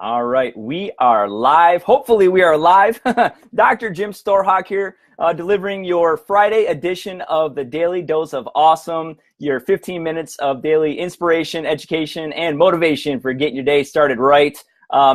All right, we are live. Hopefully we are live. Dr. Jim Storhawk here, delivering your Friday edition of the Daily Dose of Awesome, your 15 minutes of daily inspiration, education, and motivation for getting your day started right.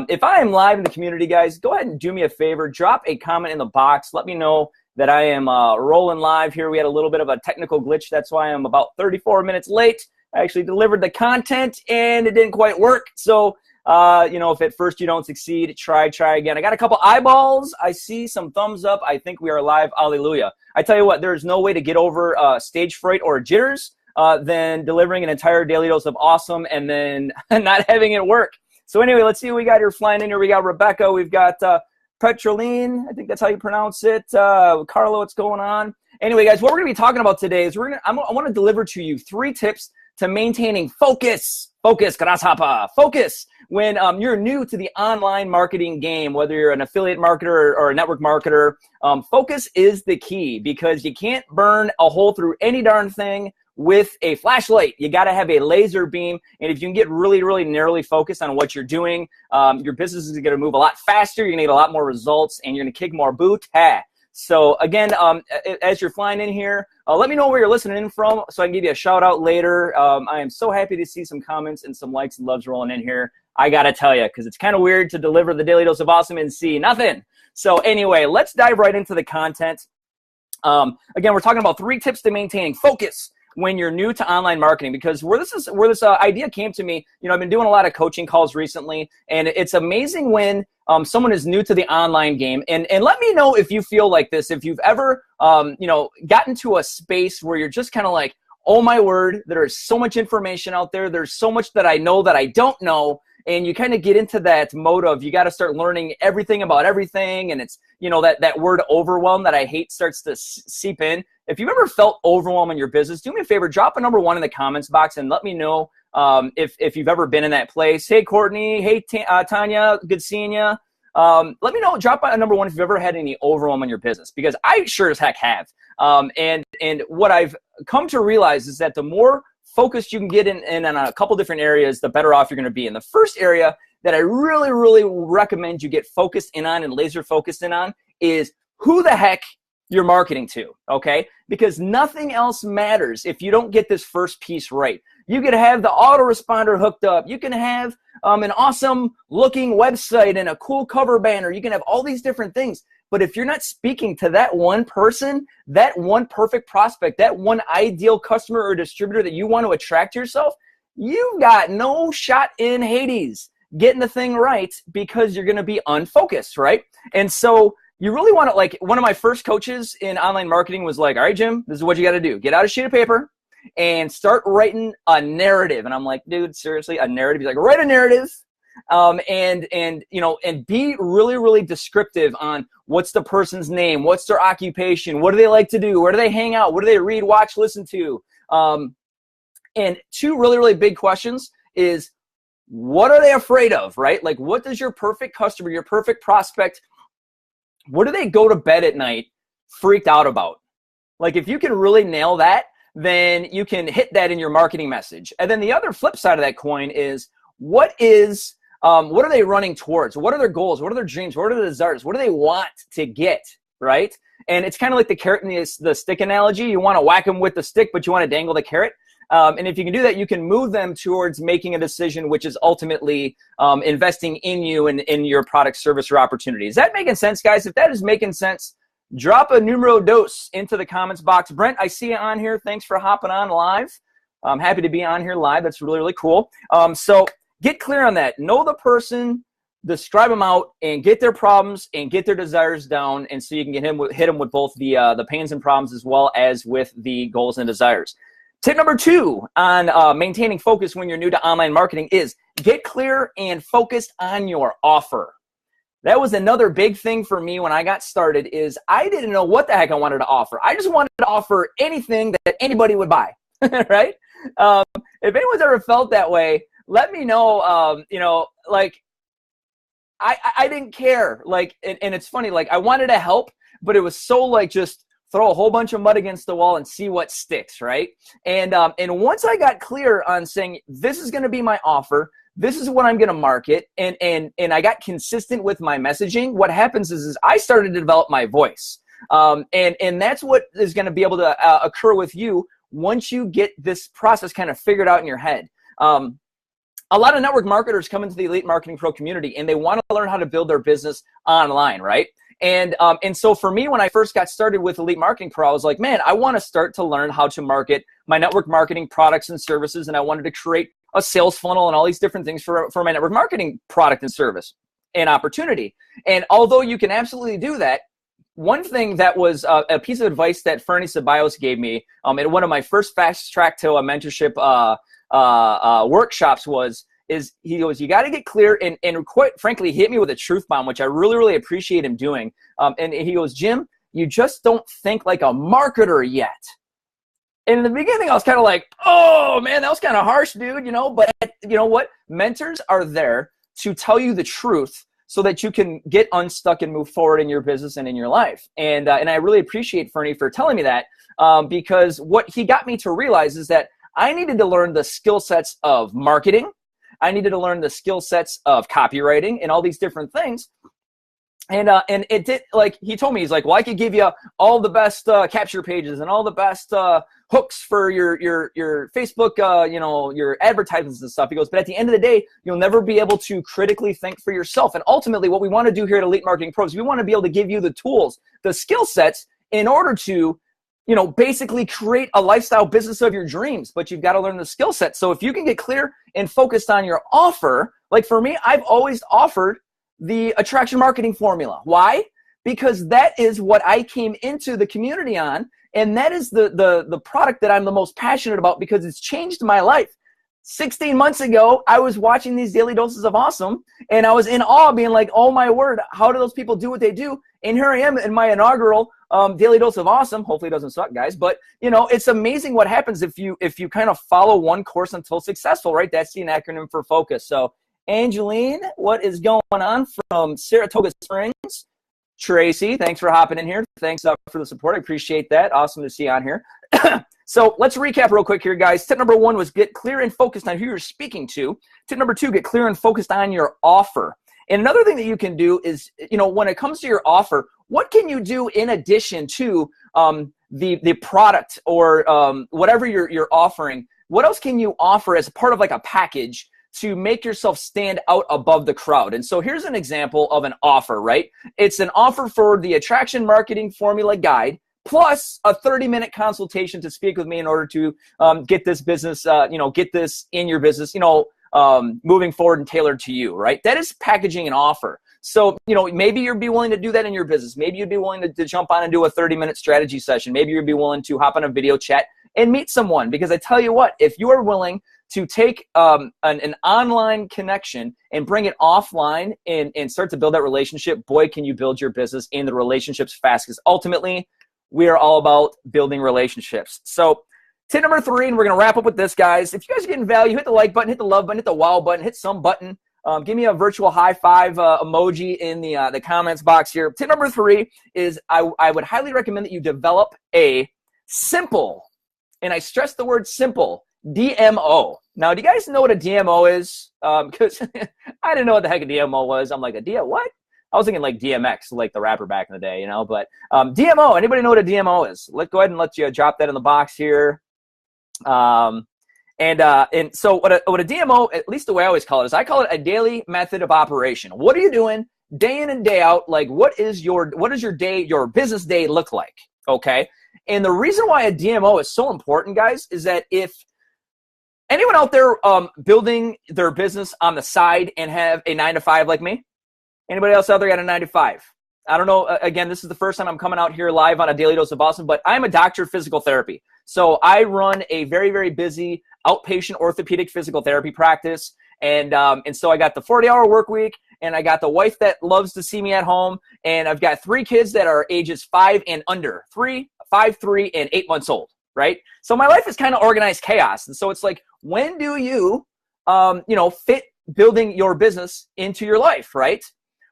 If I am live in the community, guys, go ahead and do me a favor. Drop a comment in the box. Let me know that I am rolling live here. We had a little bit of a technical glitch. That's why I'm about 34 minutes late. I actually delivered the content, and it didn't quite work. So, if at first you don't succeed, try again. I got a couple eyeballs. I see some thumbs up. I think we are live. Hallelujah. I tell you what, there's no way to get over stage fright or jitters than delivering an entire daily dose of awesome and then not having it work. So anyway, let's see what we got here flying in here. We got Rebecca. We've got Petroline. I think that's how you pronounce it. Carlo, what's going on? Anyway, guys, what we're going to be talking about today is I want to deliver to you 3 tips to maintaining focus. Focus, grasshopper, focus. When you're new to the online marketing game, whether you're an affiliate marketer or a network marketer, focus is the key because you can't burn a hole through any darn thing with a flashlight. You got to have a laser beam. And if you can get really, really narrowly focused on what you're doing, your business is going to move a lot faster. You're going to get a lot more results and you're going to kick more boot. So again, as you're flying in here, let me know where you're listening in from so I can give you a shout out later. I am so happy to see some comments and some likes and loves rolling in here. I got to tell you, because it's kind of weird to deliver the Daily Dose of Awesome and see nothing. So anyway, let's dive right into the content. Again, we're talking about 3 tips to maintaining focus when you're new to online marketing, because where this idea came to me, I've been doing a lot of coaching calls recently, and it's amazing when someone is new to the online game. And let me know if you feel like this, if you've ever, gotten to a space where you're just kind of like, oh my word, there is so much information out there. There's so much that I know that I don't know. And you kind of get into that mode of you got to start learning everything about everything. And it's, that word overwhelm that I hate starts to seep in. If you've ever felt overwhelmed in your business, do me a favor, drop a number 1 in the comments box and let me know if you've ever been in that place. Hey, Courtney. Hey, Tanya. Good seeing you. Let me know, drop a number 1 if you've ever had any overwhelm in your business, because I sure as heck have. And what I've come to realize is that the more focused you can get in on a couple different areas, the better off you're going to be. And the first area that I really, really recommend you get focused in on and laser focused in on is who the heck you're marketing to, okay? Because nothing else matters if you don't get this first piece right. You could have the autoresponder hooked up. You can have an awesome looking website and a cool cover banner. You can have all these different things. But if you're not speaking to that one person, that one perfect prospect, that one ideal customer or distributor that you want to attract to yourself, you've got no shot in Hades getting the thing right because you're going to be unfocused, right? And so you really want to, like, one of my first coaches in online marketing was like, all right, Jim, this is what you got to do. Get out a sheet of paper and start writing a narrative. And I'm like, dude, seriously, a narrative? He's like, write a narrative. And be really, really descriptive on what's the person's name, what's their occupation, what do they like to do, where do they hang out, what do they read, watch, listen to. And 2 really, really big questions is, what are they afraid of, right? Like, what does your perfect customer, your perfect prospect, what do they go to bed at night freaked out about? Like, if you can really nail that, then you can hit that in your marketing message. And then the other flip side of that coin is, what are they running towards? What are their goals? What are their dreams? What are their desires? What do they want to get, right? And it's kind of like the carrot and the stick analogy. You want to whack them with the stick, but you want to dangle the carrot. And if you can do that, you can move them towards making a decision, which is ultimately investing in you and in your product, service, or opportunity. Is that making sense, guys? If that is making sense, drop a numero dos into the comments box. Brent, I see you on here. Thanks for hopping on live. I'm happy to be on here live. That's really, really cool. So get clear on that. Know the person, describe them out, and get their problems and get their desires down, and so you can hit them with both the pains and problems as well as with the goals and desires. Tip number 2 on maintaining focus when you're new to online marketing is get clear and focused on your offer. That was another big thing for me when I got started is I didn't know what the heck I wanted to offer. I just wanted to offer anything that anybody would buy, right? If anyone's ever felt that way, let me know. I didn't care. Like, and it's funny, like I wanted to help, but it was so like just throw a whole bunch of mud against the wall and see what sticks, right? And once I got clear on saying, this is going to be my offer, this is what I'm going to market. And I got consistent with my messaging. What happens is I started to develop my voice. And that's what is going to be able to occur with you once you get this process kind of figured out in your head. A lot of network marketers come into the Elite Marketing Pro community and they want to learn how to build their business online, right? And so for me, when I first got started with Elite Marketing Pro, I was like, man, I want to start to learn how to market my network marketing products and services. And I wanted to create a sales funnel and all these different things for my network marketing product and service and opportunity. And although you can absolutely do that, one thing that was a piece of advice that Fernie Ceballos gave me in one of my first fast track to a mentorship workshops is he goes, you got to get clear, and quite frankly, he hit me with a truth bomb, which I really, really appreciate him doing. And he goes, Jim, you just don't think like a marketer yet. And in the beginning, I was kind of like, oh man, that was kind of harsh, dude, but you know what? Mentors are there to tell you the truth so that you can get unstuck and move forward in your business and in your life. And I really appreciate Fernie for telling me that because what he got me to realize is that I needed to learn the skill sets of marketing. I needed to learn the skill sets of copywriting and all these different things. And it did, like he told me, he's like, well, I could give you all the best capture pages and all the best hooks for your Facebook, your advertisements and stuff. He goes, but at the end of the day, you'll never be able to critically think for yourself. And ultimately, what we want to do here at Elite Marketing Pros, we want to be able to give you the tools, the skill sets in order to basically create a lifestyle business of your dreams, but you've got to learn the skill set. So if you can get clear and focused on your offer, like for me, I've always offered the Attraction Marketing Formula. Why? Because that is what I came into the community on, and that is the product that I'm the most passionate about because it's changed my life. 16 months ago, I was watching these daily doses of awesome, and I was in awe, being like, oh my word, how do those people do what they do? And here I am in my inaugural daily dose of awesome. Hopefully it doesn't suck, guys. But it's amazing what happens if you kind of follow one course until successful, right? That's the acronym for focus. So Angeline, what is going on from Saratoga Springs? Tracy, thanks for hopping in here. Thanks for the support. I appreciate that. Awesome to see you on here. So let's recap real quick here, guys. Tip number 1 was get clear and focused on who you're speaking to. Tip number 2, get clear and focused on your offer. And another thing that you can do is, when it comes to your offer, what can you do in addition to the product or whatever you're offering? What else can you offer as part of like a package to make yourself stand out above the crowd? And so here's an example of an offer, right? It's an offer for the Attraction Marketing Formula Guide plus a 30-minute consultation to speak with me in order to get this business, get this in your business, moving forward and tailored to you, right? That is packaging an offer. So, maybe you'd be willing to do that in your business. Maybe you'd be willing to jump on and do a 30-minute strategy session. Maybe you'd be willing to hop on a video chat and meet someone. Because I tell you what, if you are willing to take an online connection and bring it offline and start to build that relationship, boy, can you build your business in the relationships fast. Because ultimately, we are all about building relationships. So tip number 3, and we're going to wrap up with this, guys. If you guys are getting value, hit the like button, hit the love button, hit the wow button, hit some button. Give me a virtual high five emoji in the comments box here. Tip number 3 is I would highly recommend that you develop a simple, and I stress the word simple, DMO. Now, do you guys know what a DMO is? Because I didn't know what the heck a DMO was. I'm like, what? I was thinking like DMX, like the rapper back in the day, But DMO, anybody know what a DMO is? Let's go ahead and let you drop that in the box here. And so what a DMO, at least the way I always call it, is I call it a daily method of operation. What are you doing day in and day out? Like, what does your day, your business day look like? Okay. And the reason why a DMO is so important, guys, is that if anyone out there building their business on the side and have a 9-to-5 like me, anybody else out there got a 9-to-5? I don't know. Again, this is the first time I'm coming out here live on a Daily Dose of Awesome, but I'm a doctor of physical therapy. So I run a very, very busy outpatient orthopedic physical therapy practice. And so I got the 40-hour work week, and I got the wife that loves to see me at home. And I've got 3 kids that are ages 5 and under, 3, 5, 3, and 8 months old, right? So my life is kind of organized chaos. And so it's like, when do you, fit building your business into your life, right?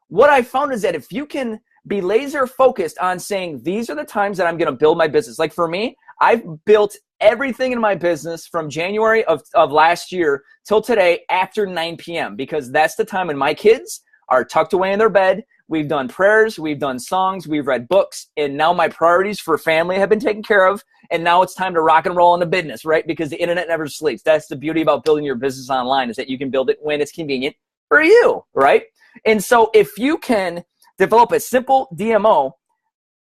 What I found is that if you can be laser focused on saying, these are the times that I'm going to build my business. Like for me, I've built everything in my business from January of last year till today after 9 p.m. because that's the time when my kids are tucked away in their bed. We've done prayers, we've done songs, we've read books, and now my priorities for family have been taken care of, and now it's time to rock and roll in the business, right? Because the internet never sleeps. That's the beauty about building your business online, is that you can build it when it's convenient for you, right? And so if you can develop a simple DMO,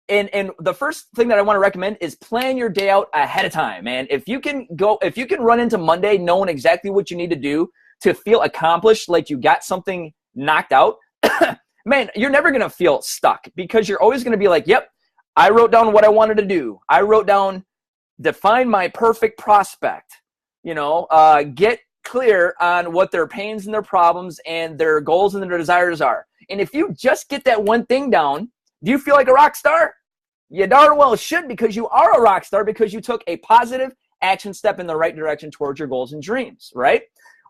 and the first thing that I want to recommend is plan your day out ahead of time, man. If you can run into Monday knowing exactly what you need to do to feel accomplished, like you got something knocked out, man, you're never going to feel stuck because you're always going to be like, yep, I wrote down what I wanted to do. I wrote down, define my perfect prospect, get clear on what their pains and their problems and their goals and their desires are. And if you just get that one thing down, do you feel like a rock star? You darn well should, because you are a rock star because you took a positive action step in the right direction towards your goals and dreams, right?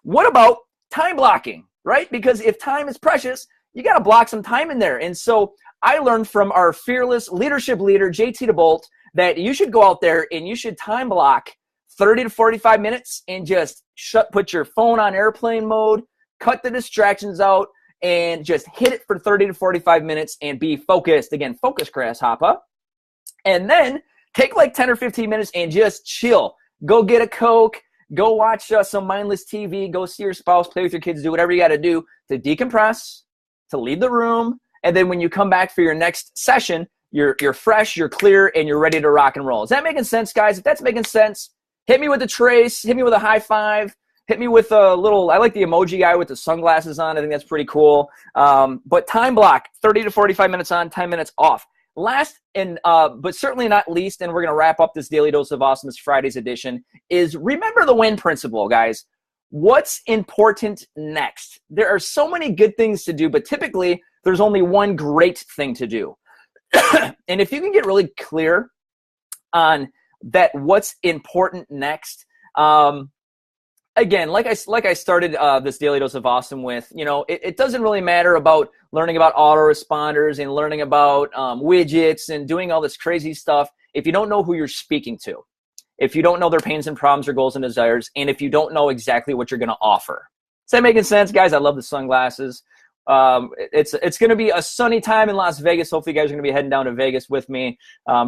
What about time blocking, right? Because if time is precious, you got to block some time in there. And so I learned from our fearless leadership leader, JT DeBolt, that you should go out there and you should time block 30 to 45 minutes and just put your phone on airplane mode, cut the distractions out, and just hit it for 30 to 45 minutes and be focused. Again, focus, grasshopper. And then take like 10 or 15 minutes and just chill. Go get a Coke. Go watch some mindless TV. Go see your spouse, play with your kids, do whatever you got to do to decompress, to leave the room. And then when you come back for your next session, you're fresh, you're clear, and you're ready to rock and roll. Is that making sense, guys? If that's making sense, hit me with a trace, hit me with a high five, hit me with a little, I like the emoji guy with the sunglasses on. I think that's pretty cool. But time block, 30 to 45 minutes on, 10 minutes off. Last, but certainly not least, and we're going to wrap up this Daily Dose of Awesome, this Friday's edition, is remember the win principle, guys. What's important next? There are so many good things to do, but typically there's only one great thing to do. And if you can get really clear on that, what's important next, again, like I started this Daily Dose of Awesome with, it doesn't really matter about learning about autoresponders and learning about widgets and doing all this crazy stuff if you don't know who you're speaking to, if you don't know their pains and problems or goals and desires, and if you don't know exactly what you're going to offer. Is that making sense, guys? I love the sunglasses. It's going to be a sunny time in Las Vegas. Hopefully you guys are going to be heading down to Vegas with me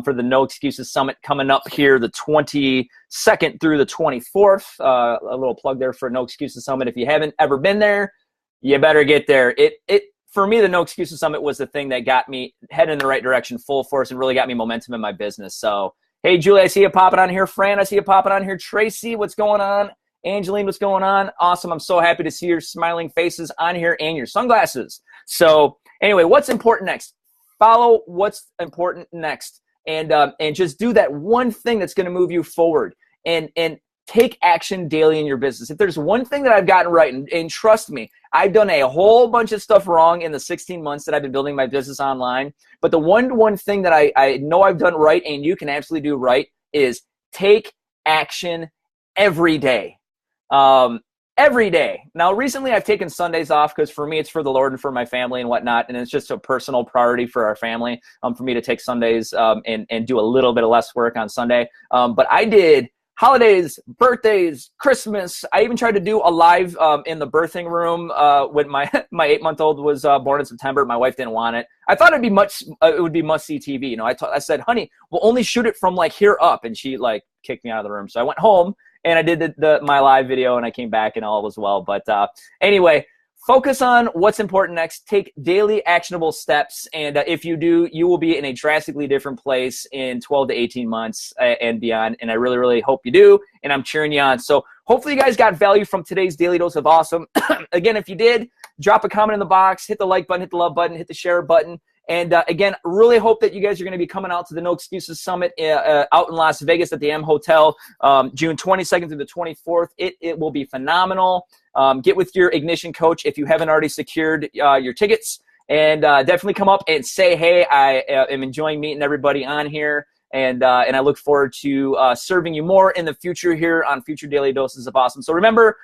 for the No Excuses Summit coming up here the 22nd through the 24th. A little plug there for No Excuses Summit. If you haven't ever been there, you better get there. For me, the No Excuses Summit was the thing that got me heading in the right direction, full force, and really got me momentum in my business. So, hey, Julie, I see you popping on here. Fran, I see you popping on here. Tracy, what's going on? Angeline, what's going on? Awesome. I'm so happy to see your smiling faces on here and your sunglasses. So anyway, what's important next? Follow what's important next, and just do that one thing that's going to move you forward, and take action daily in your business. If there's one thing that I've gotten right, and trust me, I've done a whole bunch of stuff wrong in the 16 months that I've been building my business online, but the one thing that I know I've done right, and you can absolutely do right, is take action every day. Every day. Now, recently I've taken Sundays off because for me, it's for the Lord and for my family and whatnot. And it's just a personal priority for our family, for me to take Sundays, and do a little bit of less work on Sunday. But I did holidays, birthdays, Christmas. I even tried to do a live, in the birthing room, when my 8-month-old was, born in September. My wife didn't want it. I thought it would be must see TV. I said, honey, we'll only shoot it from like here up. And she like kicked me out of the room. So I went home and I did my live video, and I came back and all was well. But anyway, focus on what's important next. Take daily actionable steps. And if you do, you will be in a drastically different place in 12 to 18 months and beyond. And I really, really hope you do. And I'm cheering you on. So hopefully you guys got value from today's Daily Dose of Awesome. Again, if you did, drop a comment in the box, hit the like button, hit the love button, hit the share button. And again, really hope that you guys are going to be coming out to the No Excuses Summit out in Las Vegas at the M Hotel, June 22nd through the 24th. It will be phenomenal. Get with your Ignition coach if you haven't already secured your tickets. And definitely come up and say, hey, I am enjoying meeting everybody on here. And I look forward to serving you more in the future here on future Daily Doses of Awesome. So remember,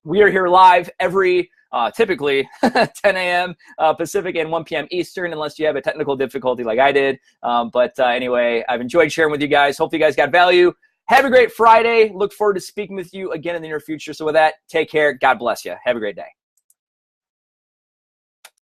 we are here live every typically 10 a.m. Pacific and 1 p.m. Eastern, unless you have a technical difficulty like I did. But anyway, I've enjoyed sharing with you guys. Hopefully you guys got value. Have a great Friday. Look forward to speaking with you again in the near future. So with that, take care. God bless you. Have a great day.